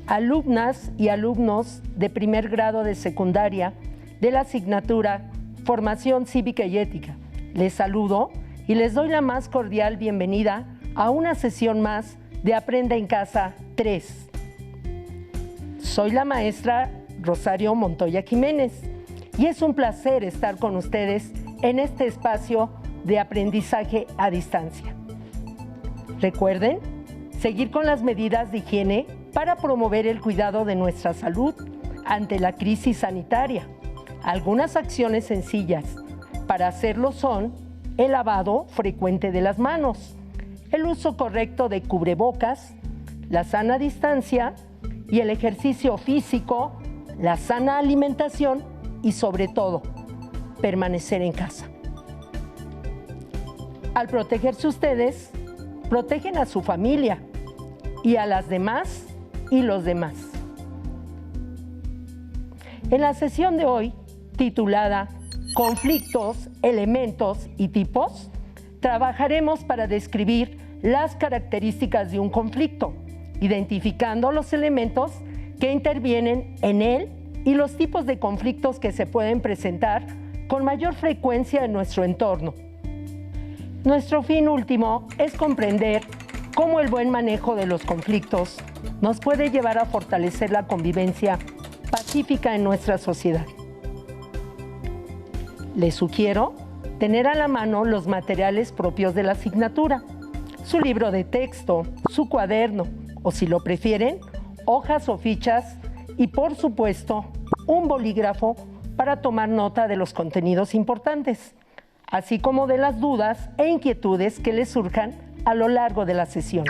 alumnas y alumnos de primer grado de secundaria de la asignatura Formación Cívica y Ética. Les saludo y les doy la más cordial bienvenida a una sesión más de Aprenda en Casa 3. Soy la maestra Rosario Montoya Jiménez y es un placer estar con ustedes en este espacio de aprendizaje a distancia. Recuerden seguir con las medidas de higiene para promover el cuidado de nuestra salud ante la crisis sanitaria. Algunas acciones sencillas para hacerlo son el lavado frecuente de las manos, el uso correcto de cubrebocas, la sana distancia y el ejercicio físico, la sana alimentación y sobre todo, permanecer en casa. Al protegerse ustedes, protegen a su familia y a las demás y los demás. En la sesión de hoy, titulada Conflictos, Elementos y Tipos, trabajaremos para describir las características de un conflicto, identificando los elementos que intervienen en él y los tipos de conflictos que se pueden presentar con mayor frecuencia en nuestro entorno. Nuestro fin último es comprender cómo el buen manejo de los conflictos nos puede llevar a fortalecer la convivencia pacífica en nuestra sociedad. Les sugiero tener a la mano los materiales propios de la asignatura, su libro de texto, su cuaderno o, si lo prefieren, hojas o fichas y, por supuesto, un bolígrafo para tomar nota de los contenidos importantes, así como de las dudas e inquietudes que les surjan a lo largo de la sesión.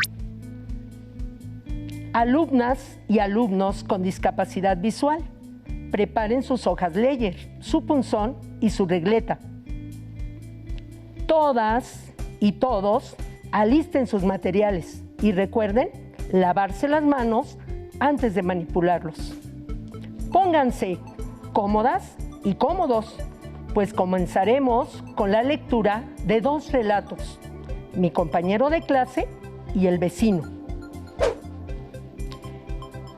Alumnas y alumnos con discapacidad visual, preparen sus hojas Ledger, su punzón y su regleta. Todas y todos alisten sus materiales y recuerden lavarse las manos antes de manipularlos. Pónganse cómodas y cómodos, pues comenzaremos con la lectura de dos relatos, Mi compañero de clase y El vecino.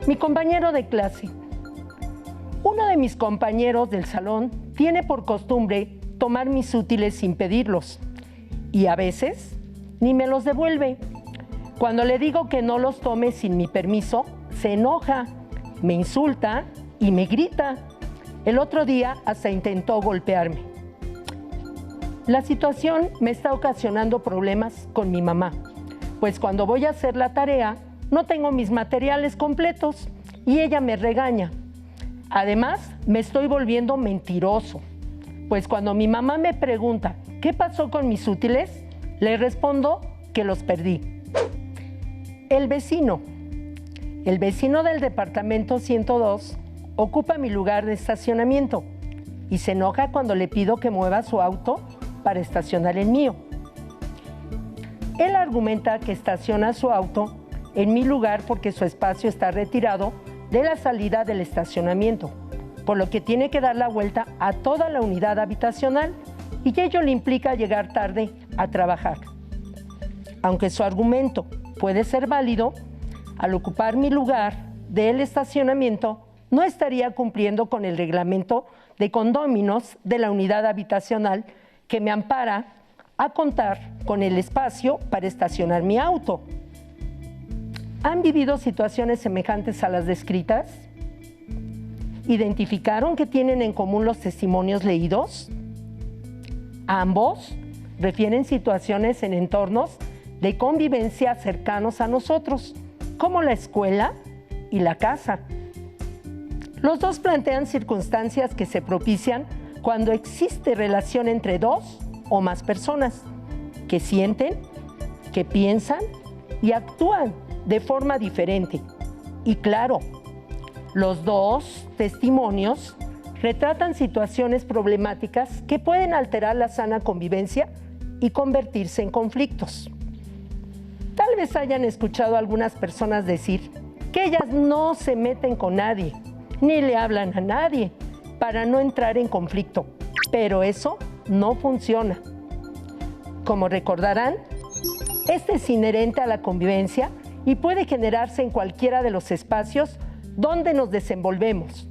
Mi compañero de clase. Uno de mis compañeros del salón tiene por costumbre tomar mis útiles sin pedirlos y a veces ni me los devuelve. Cuando le digo que no los tome sin mi permiso, se enoja, me insulta y me grita. El otro día hasta intentó golpearme. La situación me está ocasionando problemas con mi mamá, pues cuando voy a hacer la tarea no tengo mis materiales completos y ella me regaña. Además, me estoy volviendo mentiroso, pues cuando mi mamá me pregunta qué pasó con mis útiles, le respondo que los perdí. El vecino. El vecino del departamento 102 ocupa mi lugar de estacionamiento y se enoja cuando le pido que mueva su auto para estacionar el mío. Él argumenta que estaciona su auto en mi lugar porque su espacio está retirado de la salida del estacionamiento, por lo que tiene que dar la vuelta a toda la unidad habitacional y ello le implica llegar tarde a trabajar. Aunque su argumento puede ser válido, al ocupar mi lugar del estacionamiento no estaría cumpliendo con el reglamento de condóminos de la unidad habitacional que me ampara a contar con el espacio para estacionar mi auto. ¿Han vivido situaciones semejantes a las descritas? ¿Identificaron qué tienen en común los testimonios leídos? Ambos refieren situaciones en entornos de convivencia cercanos a nosotros, como la escuela y la casa. Los dos plantean circunstancias que se propician cuando existe relación entre dos o más personas que sienten, que piensan y actúan de forma diferente. Y claro, los dos testimonios retratan situaciones problemáticas que pueden alterar la sana convivencia y convertirse en conflictos. Tal vez hayan escuchado a algunas personas decir que ellas no se meten con nadie, ni le hablan a nadie para no entrar en conflicto, pero eso no funciona. Como recordarán, este es inherente a la convivencia y puede generarse en cualquiera de los espacios donde nos desenvolvemos,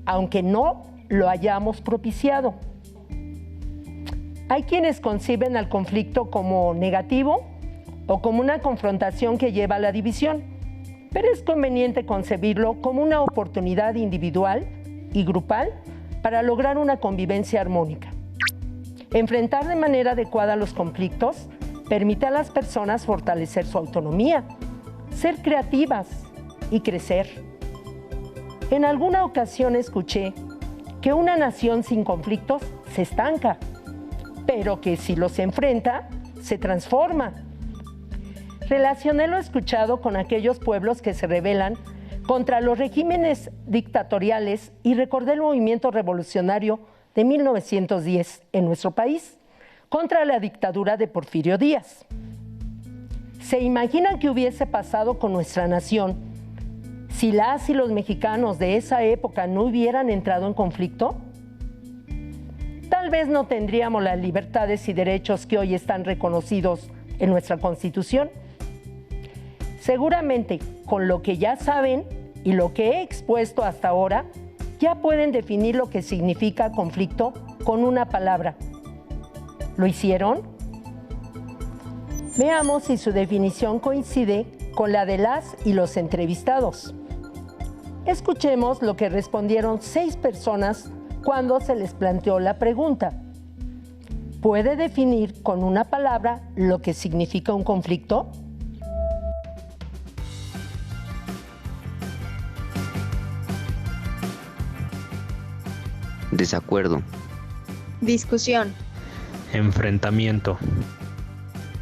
aunque no lo hayamos propiciado. Hay quienes conciben al conflicto como negativo o como una confrontación que lleva a la división, pero es conveniente concebirlo como una oportunidad individual y grupal para lograr una convivencia armónica. Enfrentar de manera adecuada los conflictos permite a las personas fortalecer su autonomía, ser creativas y crecer. En alguna ocasión escuché que una nación sin conflictos se estanca, pero que si los enfrenta, se transforma. Relacioné lo escuchado con aquellos pueblos que se rebelan contra los regímenes dictatoriales y recordé el movimiento revolucionario de 1910 en nuestro país, contra la dictadura de Porfirio Díaz. ¿Se imaginan qué hubiese pasado con nuestra nación si las y los mexicanos de esa época no hubieran entrado en conflicto? Tal vez no tendríamos las libertades y derechos que hoy están reconocidos en nuestra Constitución. Seguramente, con lo que ya saben y lo que he expuesto hasta ahora, ya pueden definir lo que significa conflicto con una palabra. ¿Lo hicieron? Veamos si su definición coincide con la de las y los entrevistados. Escuchemos lo que respondieron 6 personas cuando se les planteó la pregunta. ¿Puede definir con una palabra lo que significa un conflicto? Desacuerdo. Discusión. Enfrentamiento.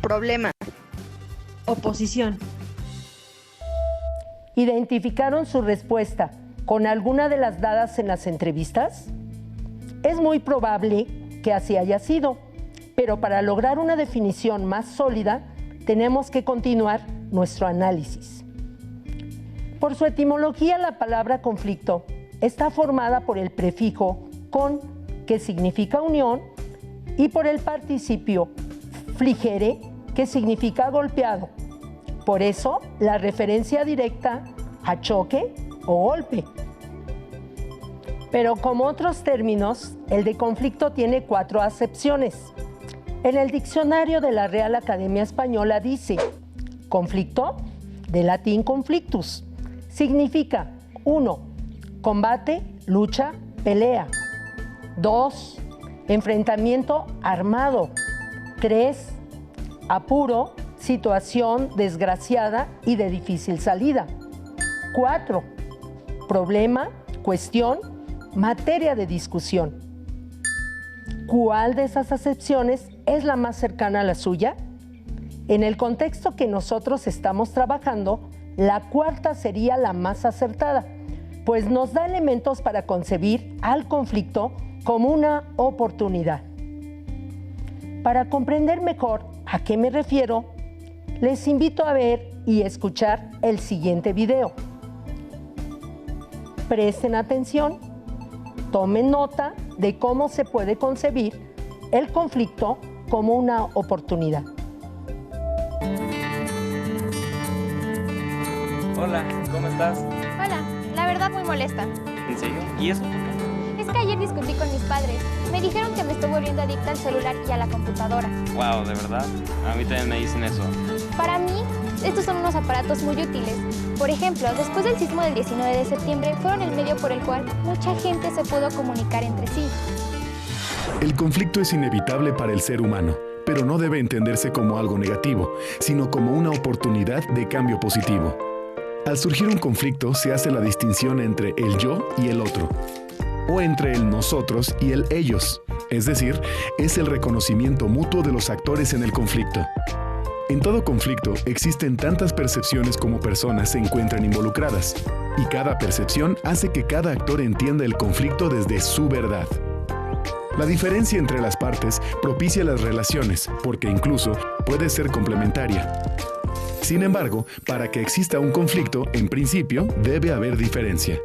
Problema. Oposición. ¿Identificaron su respuesta con alguna de las dadas en las entrevistas? Es muy probable que así haya sido, pero para lograr una definición más sólida, tenemos que continuar nuestro análisis. Por su etimología, la palabra conflicto está formada por el prefijo con, que significa unión, y por el participio fligere, que significa golpeado. Por eso, la referencia directa a choque o golpe. Pero como otros términos, el de conflicto tiene 4 acepciones. En el diccionario de la Real Academia Española dice: conflicto, de latín conflictus, significa 1. Combate, lucha, pelea. 2. Enfrentamiento armado. 3. Apuro, situación desgraciada y de difícil salida. 4. Problema, cuestión, materia de discusión. ¿Cuál de esas acepciones es la más cercana a la suya? En el contexto que nosotros estamos trabajando, la cuarta sería la más acertada, pues nos da elementos para concebir al conflicto como una oportunidad. Para comprender mejor a qué me refiero, les invito a ver y escuchar el siguiente video. Presten atención, tomen nota de cómo se puede concebir el conflicto como una oportunidad. Hola, ¿cómo estás? Hola, la verdad muy molesta. ¿En serio? ¿Y eso por qué? Es que ayer discutí con mis padres. Me dijeron que me estoy volviendo adicta al celular y a la computadora. Wow, ¿de verdad? A mí también me dicen eso. Para mí, estos son unos aparatos muy útiles. Por ejemplo, después del sismo del 19 de septiembre, fueron el medio por el cual mucha gente se pudo comunicar entre sí. El conflicto es inevitable para el ser humano, pero no debe entenderse como algo negativo, sino como una oportunidad de cambio positivo. Al surgir un conflicto, se hace la distinción entre el yo y el otro, o entre el nosotros y el ellos, es decir, es el reconocimiento mutuo de los actores en el conflicto. En todo conflicto existen tantas percepciones como personas se encuentran involucradas, y cada percepción hace que cada actor entienda el conflicto desde su verdad. La diferencia entre las partes propicia las relaciones, porque incluso puede ser complementaria. Sin embargo, para que exista un conflicto, en principio, debe haber diferencia.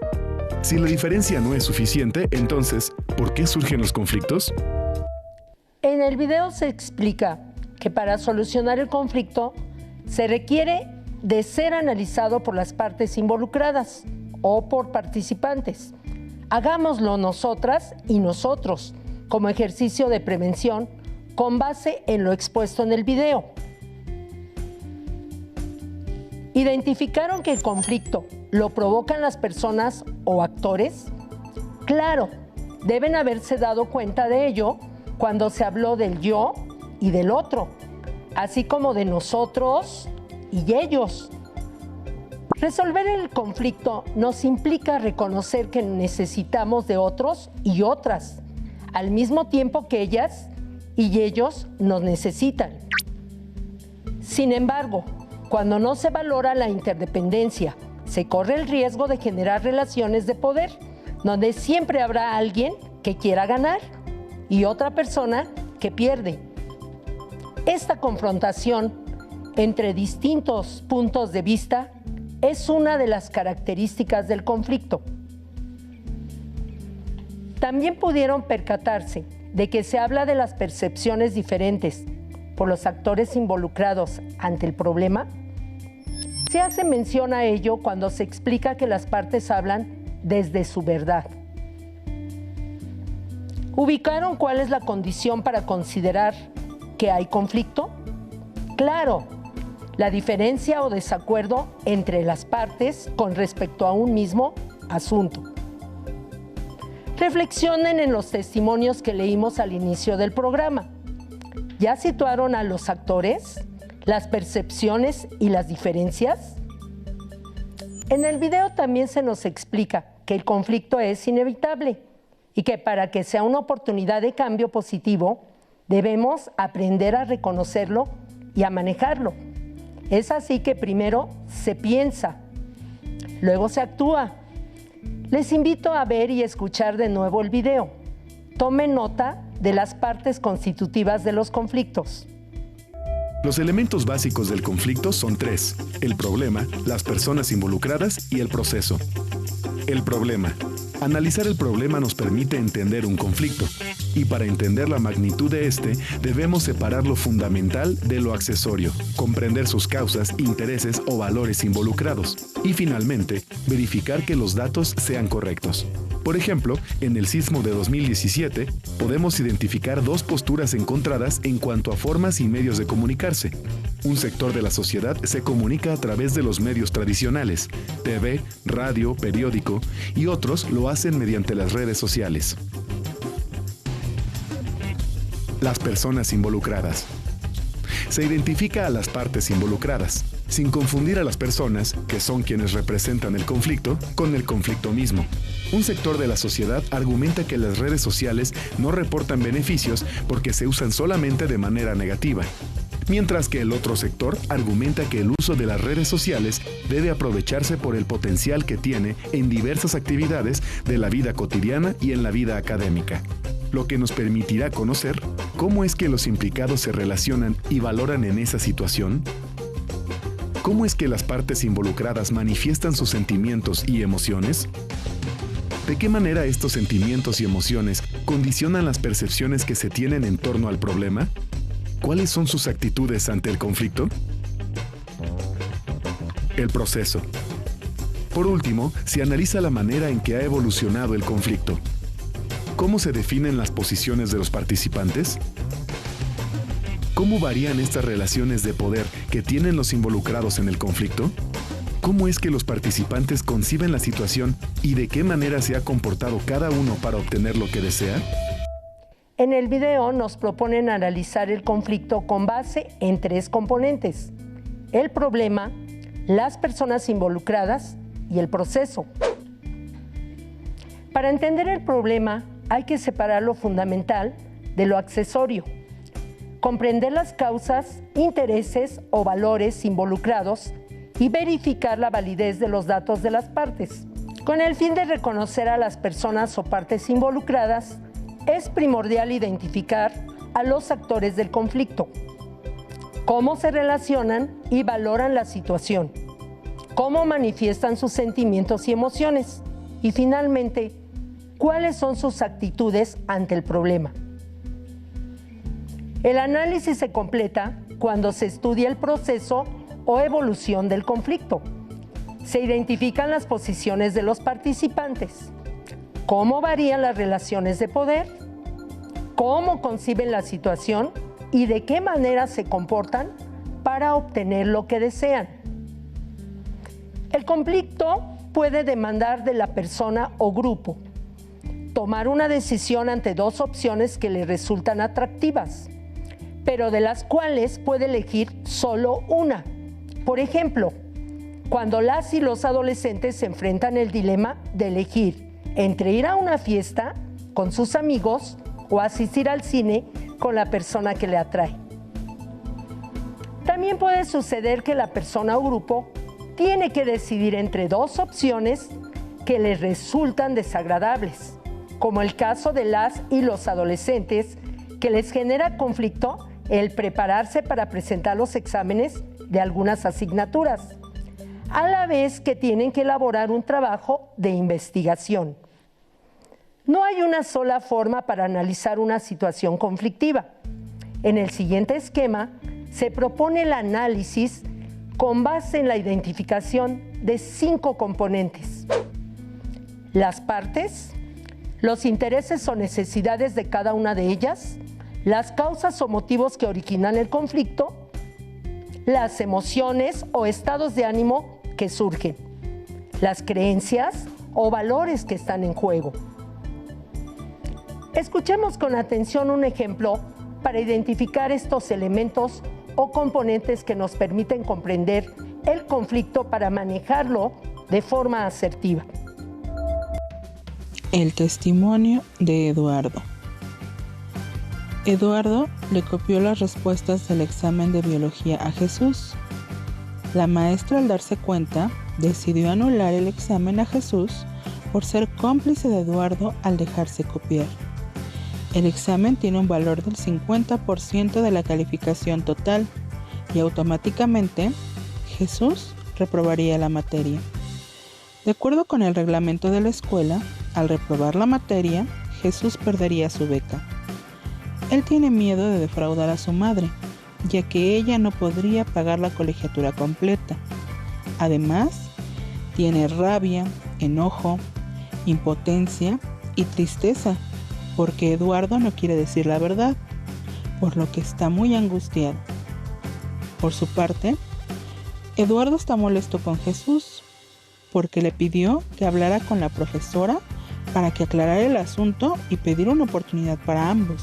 Si la diferencia no es suficiente, entonces, ¿por qué surgen los conflictos? En el video se explica que para solucionar el conflicto se requiere de ser analizado por las partes involucradas o por participantes. Hagámoslo nosotras y nosotros como ejercicio de prevención con base en lo expuesto en el video. ¿Identificaron que el conflicto lo provocan las personas o actores? Claro, deben haberse dado cuenta de ello cuando se habló del yo y del otro, así como de nosotros y ellos. Resolver el conflicto nos implica reconocer que necesitamos de otros y otras, al mismo tiempo que ellas y ellos nos necesitan. Sin embargo, cuando no se valora la interdependencia, se corre el riesgo de generar relaciones de poder, donde siempre habrá alguien que quiera ganar y otra persona que pierde. Esta confrontación entre distintos puntos de vista es una de las características del conflicto. También pudieron percatarse de que se habla de las percepciones diferentes por los actores involucrados ante el problema. Se hace mención a ello cuando se explica que las partes hablan desde su verdad. ¿Ubicaron cuál es la condición para considerar que hay conflicto? Claro, la diferencia o desacuerdo entre las partes con respecto a un mismo asunto. Reflexionen en los testimonios que leímos al inicio del programa. ¿Ya situaron a los actores, las percepciones y las diferencias? En el video también se nos explica que el conflicto es inevitable y que para que sea una oportunidad de cambio positivo, debemos aprender a reconocerlo y a manejarlo. Es así que primero se piensa, luego se actúa. Les invito a ver y escuchar de nuevo el video. Tomen nota de las partes constitutivas de los conflictos. Los elementos básicos del conflicto son tres: el problema, las personas involucradas y el proceso. El problema. Analizar el problema nos permite entender un conflicto, y para entender la magnitud de este, debemos separar lo fundamental de lo accesorio, comprender sus causas, intereses o valores involucrados, y finalmente, verificar que los datos sean correctos. Por ejemplo, en el sismo de 2017, podemos identificar dos posturas encontradas en cuanto a formas y medios de comunicarse. Un sector de la sociedad se comunica a través de los medios tradicionales, TV, radio, periódico, y otros lo hacen mediante las redes sociales. Las personas involucradas. Se identifica a las partes involucradas, sin confundir a las personas, que son quienes representan el conflicto, con el conflicto mismo. Un sector de la sociedad argumenta que las redes sociales no reportan beneficios porque se usan solamente de manera negativa, mientras que el otro sector argumenta que el uso de las redes sociales debe aprovecharse por el potencial que tiene en diversas actividades de la vida cotidiana y en la vida académica, lo que nos permitirá conocer cómo es que los implicados se relacionan y valoran en esa situación. ¿Cómo es que las partes involucradas manifiestan sus sentimientos y emociones? ¿De qué manera estos sentimientos y emociones condicionan las percepciones que se tienen en torno al problema? ¿Cuáles son sus actitudes ante el conflicto? El proceso. Por último, se analiza la manera en que ha evolucionado el conflicto. ¿Cómo se definen las posiciones de los participantes? ¿Cómo varían estas relaciones de poder que tienen los involucrados en el conflicto? ¿Cómo es que los participantes conciben la situación y de qué manera se ha comportado cada uno para obtener lo que desea? En el video nos proponen analizar el conflicto con base en tres componentes: el problema, las personas involucradas y el proceso. Para entender el problema hay que separar lo fundamental de lo accesorio, comprender las causas, intereses o valores involucrados y verificar la validez de los datos de las partes. Con el fin de reconocer a las personas o partes involucradas, es primordial identificar a los actores del conflicto, cómo se relacionan y valoran la situación, cómo manifiestan sus sentimientos y emociones, y finalmente, cuáles son sus actitudes ante el problema. El análisis se completa cuando se estudia el proceso o evolución del conflicto. Se identifican las posiciones de los participantes, cómo varían las relaciones de poder, cómo conciben la situación y de qué manera se comportan para obtener lo que desean. El conflicto puede demandar de la persona o grupo tomar una decisión ante dos opciones que le resultan atractivas, pero de las cuales puede elegir solo una. Por ejemplo, cuando las y los adolescentes se enfrentan el dilema de elegir entre ir a una fiesta con sus amigos o asistir al cine con la persona que le atrae. También puede suceder que la persona o grupo tiene que decidir entre dos opciones que les resultan desagradables, como el caso de las y los adolescentes, que les genera conflicto el prepararse para presentar los exámenes de algunas asignaturas, a la vez que tienen que elaborar un trabajo de investigación. No hay una sola forma para analizar una situación conflictiva. En el siguiente esquema se propone el análisis con base en la identificación de 5 componentes: las partes, los intereses o necesidades de cada una de ellas, las causas o motivos que originan el conflicto, las emociones o estados de ánimo que surgen, las creencias o valores que están en juego. Escuchemos con atención un ejemplo para identificar estos elementos o componentes que nos permiten comprender el conflicto para manejarlo de forma asertiva. El testimonio de Eduardo. Eduardo le copió las respuestas del examen de biología a Jesús. La maestra, al darse cuenta, decidió anular el examen a Jesús por ser cómplice de Eduardo al dejarse copiar. El examen tiene un valor del 50% de la calificación total y automáticamente Jesús reprobaría la materia. De acuerdo con el reglamento de la escuela, al reprobar la materia, Jesús perdería su beca. Él tiene miedo de defraudar a su madre, ya que ella no podría pagar la colegiatura completa. Además, tiene rabia, enojo, impotencia y tristeza, porque Eduardo no quiere decir la verdad, por lo que está muy angustiado. Por su parte, Eduardo está molesto con Jesús, porque le pidió que hablara con la profesora para que aclarara el asunto y pedir una oportunidad para ambos.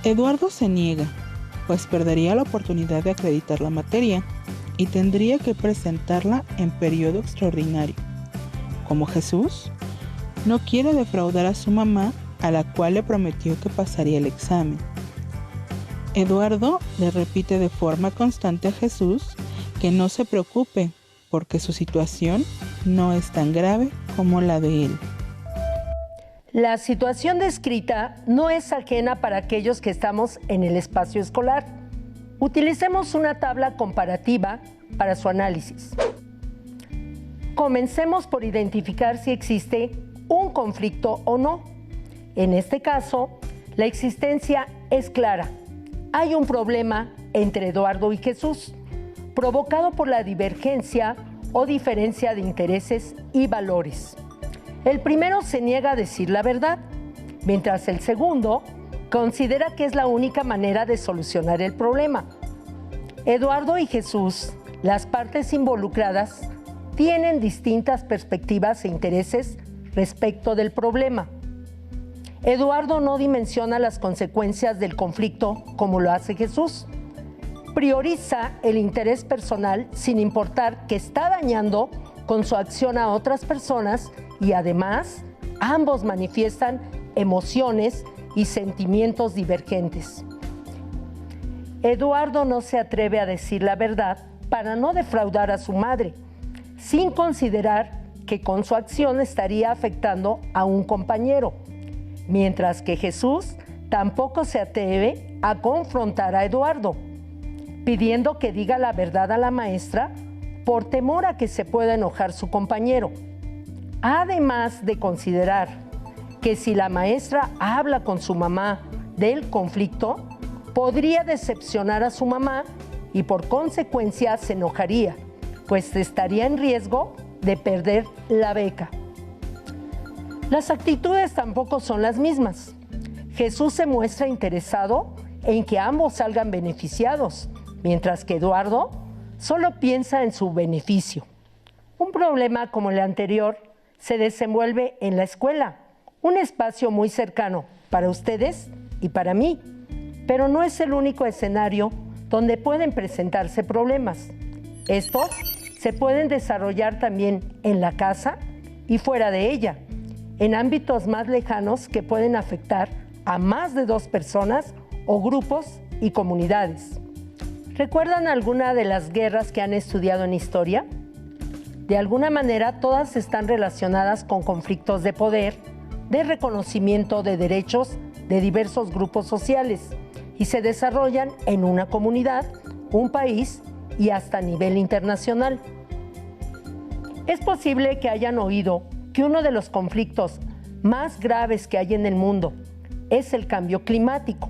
Eduardo se niega, pues perdería la oportunidad de acreditar la materia y tendría que presentarla en periodo extraordinario. Como Jesús, no quiere defraudar a su mamá, a la cual le prometió que pasaría el examen. Eduardo le repite de forma constante a Jesús que no se preocupe, porque su situación no es tan grave como la de él. La situación descrita no es ajena para aquellos que estamos en el espacio escolar. Utilicemos una tabla comparativa para su análisis. Comencemos por identificar si existe un conflicto o no. En este caso, la existencia es clara. Hay un problema entre Eduardo y Jesús, provocado por la divergencia o diferencia de intereses y valores. El primero se niega a decir la verdad, mientras el segundo considera que es la única manera de solucionar el problema. Eduardo y Jesús, las partes involucradas, tienen distintas perspectivas e intereses respecto del problema. Eduardo no dimensiona las consecuencias del conflicto como lo hace Jesús. Prioriza el interés personal sin importar que está dañando con su acción a otras personas y además ambos manifiestan emociones y sentimientos divergentes. Eduardo no se atreve a decir la verdad para no defraudar a su madre, sin considerar que con su acción estaría afectando a un compañero, mientras que Jesús tampoco se atreve a confrontar a Eduardo, pidiendo que diga la verdad a la maestra por temor a que se pueda enojar su compañero. Además de considerar que si la maestra habla con su mamá del conflicto, podría decepcionar a su mamá y por consecuencia se enojaría, pues estaría en riesgo de perder la beca. Las actitudes tampoco son las mismas. Jesús se muestra interesado en que ambos salgan beneficiados, mientras que Eduardo solo piensa en su beneficio. Un problema como el anterior se desenvuelve en la escuela, un espacio muy cercano para ustedes y para mí, pero no es el único escenario donde pueden presentarse problemas. Estos se pueden desarrollar también en la casa y fuera de ella, en ámbitos más lejanos que pueden afectar a más de 2 personas o grupos y comunidades. ¿Recuerdan alguna de las guerras que han estudiado en historia? De alguna manera, todas están relacionadas con conflictos de poder, de reconocimiento de derechos de diversos grupos sociales y se desarrollan en una comunidad, un país y hasta a nivel internacional. Es posible que hayan oído que uno de los conflictos más graves que hay en el mundo es el cambio climático,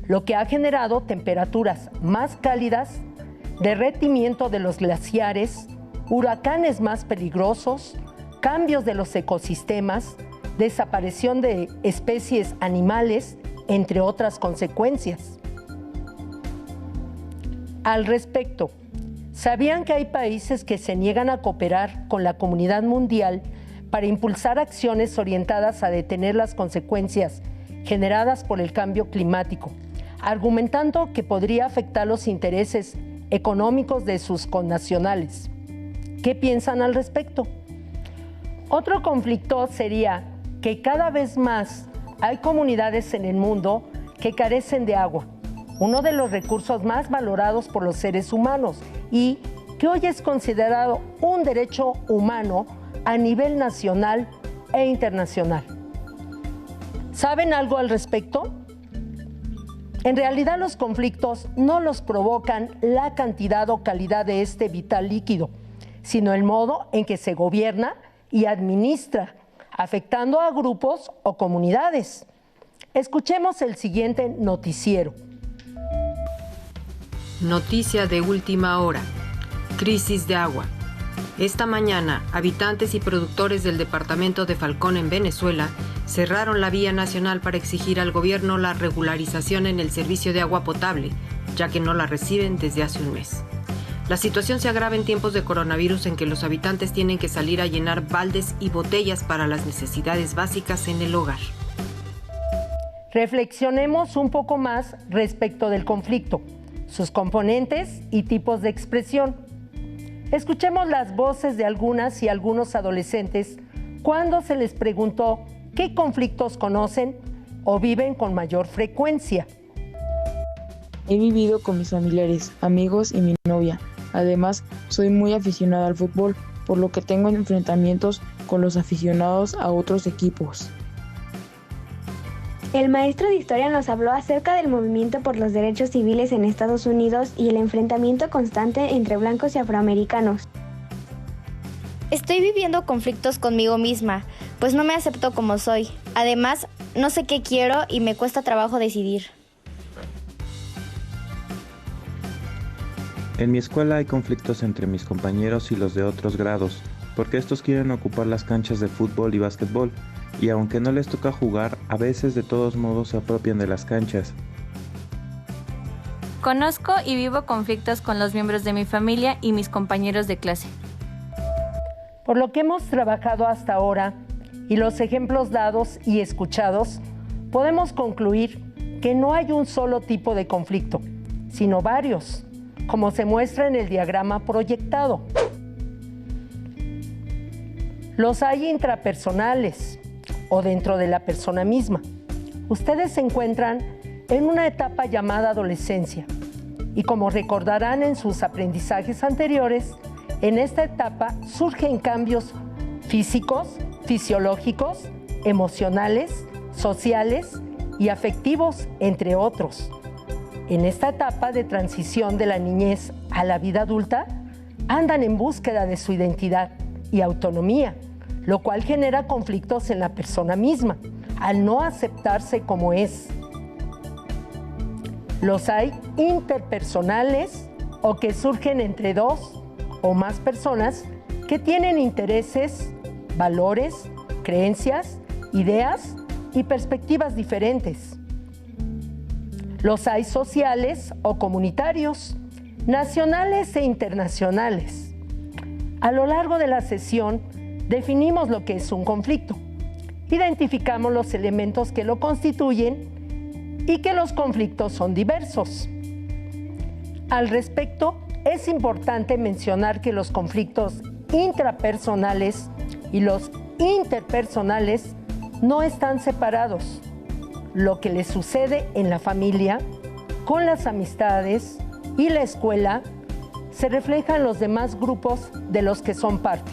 lo que ha generado temperaturas más cálidas, derretimiento de los glaciares, huracanes más peligrosos, cambios de los ecosistemas, desaparición de especies animales, entre otras consecuencias. Al respecto, ¿sabían que hay países que se niegan a cooperar con la comunidad mundial para impulsar acciones orientadas a detener las consecuencias generadas por el cambio climático, argumentando que podría afectar los intereses económicos de sus connacionales? ¿Qué piensan al respecto? Otro conflicto sería que cada vez más hay comunidades en el mundo que carecen de agua, uno de los recursos más valorados por los seres humanos y que hoy es considerado un derecho humano a nivel nacional e internacional. ¿Saben algo al respecto? En realidad los conflictos no los provocan la cantidad o calidad de este vital líquido, sino el modo en que se gobierna y administra, afectando a grupos o comunidades. Escuchemos el siguiente noticiero. Noticia de última hora. Crisis de agua. Esta mañana, habitantes y productores del departamento de Falcón en Venezuela cerraron la vía nacional para exigir al gobierno la regularización en el servicio de agua potable, ya que no la reciben desde hace un mes. La situación se agrava en tiempos de coronavirus en que los habitantes tienen que salir a llenar baldes y botellas para las necesidades básicas en el hogar. Reflexionemos un poco más respecto del conflicto, sus componentes y tipos de expresión. Escuchemos las voces de algunas y algunos adolescentes cuando se les preguntó qué conflictos conocen o viven con mayor frecuencia. He vivido con mis familiares, amigos y mi novia. Además, soy muy aficionada al fútbol, por lo que tengo enfrentamientos con los aficionados a otros equipos. El maestro de historia nos habló acerca del movimiento por los derechos civiles en Estados Unidos y el enfrentamiento constante entre blancos y afroamericanos. Estoy viviendo conflictos conmigo misma, pues no me acepto como soy. Además, no sé qué quiero y me cuesta trabajo decidir. En mi escuela hay conflictos entre mis compañeros y los de otros grados, porque estos quieren ocupar las canchas de fútbol y básquetbol, y aunque no les toca jugar, a veces de todos modos se apropian de las canchas. Conozco y vivo conflictos con los miembros de mi familia y mis compañeros de clase. Por lo que hemos trabajado hasta ahora y los ejemplos dados y escuchados, podemos concluir que no hay un solo tipo de conflicto, sino varios, como se muestra en el diagrama proyectado. Los hay intrapersonales o dentro de la persona misma. Ustedes se encuentran en una etapa llamada adolescencia y como recordarán en sus aprendizajes anteriores, en esta etapa surgen cambios físicos, fisiológicos, emocionales, sociales y afectivos, entre otros. En esta etapa de transición de la niñez a la vida adulta, andan en búsqueda de su identidad y autonomía, lo cual genera conflictos en la persona misma, al no aceptarse como es. Los hay interpersonales o que surgen entre 2 o más personas que tienen intereses, valores, creencias, ideas y perspectivas diferentes. Los hay sociales o comunitarios, nacionales e internacionales. A lo largo de la sesión definimos lo que es un conflicto, identificamos los elementos que lo constituyen y que los conflictos son diversos. Al respecto, es importante mencionar que los conflictos intrapersonales y los interpersonales no están separados. Lo que le sucede en la familia, con las amistades y la escuela, se refleja en los demás grupos de los que son parte: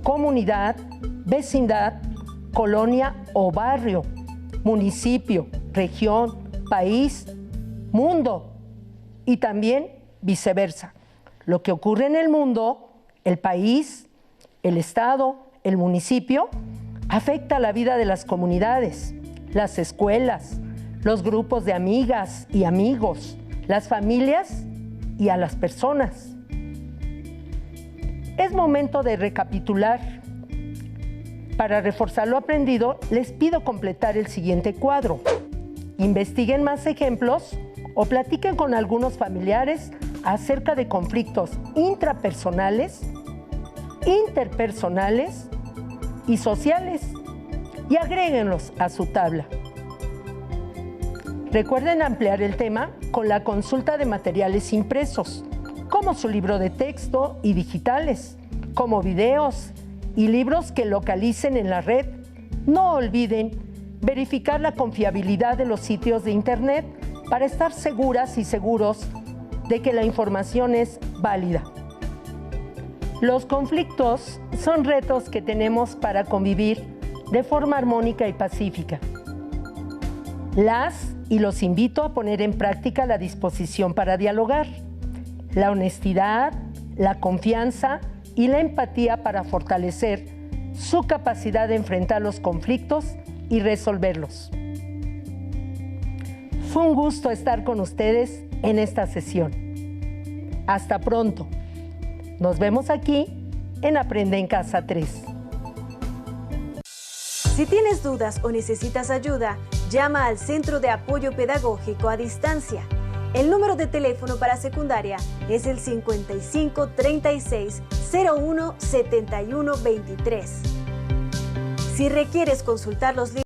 comunidad, vecindad, colonia o barrio, municipio, región, país, mundo y también viceversa. Lo que ocurre en el mundo, el país, el estado, el municipio, afecta la vida de las comunidades, las escuelas, los grupos de amigas y amigos, las familias y a las personas. Es momento de recapitular. Para reforzar lo aprendido, les pido completar el siguiente cuadro. Investiguen más ejemplos o platiquen con algunos familiares acerca de conflictos intrapersonales, interpersonales y sociales y agréguenlos a su tabla. Recuerden ampliar el tema con la consulta de materiales impresos, como su libro de texto y digitales, como videos y libros que localicen en la red. No olviden verificar la confiabilidad de los sitios de Internet para estar seguras y seguros de que la información es válida. Los conflictos son retos que tenemos para convivir de forma armónica y pacífica. Los invito a poner en práctica la disposición para dialogar, la honestidad, la confianza y la empatía para fortalecer su capacidad de enfrentar los conflictos y resolverlos. Fue un gusto estar con ustedes en esta sesión. Hasta pronto. Nos vemos aquí en Aprende en Casa 3. Si tienes dudas o necesitas ayuda, llama al Centro de Apoyo Pedagógico a Distancia. El número de teléfono para secundaria es el 55 36 01 71 23. Si requieres consultar los libros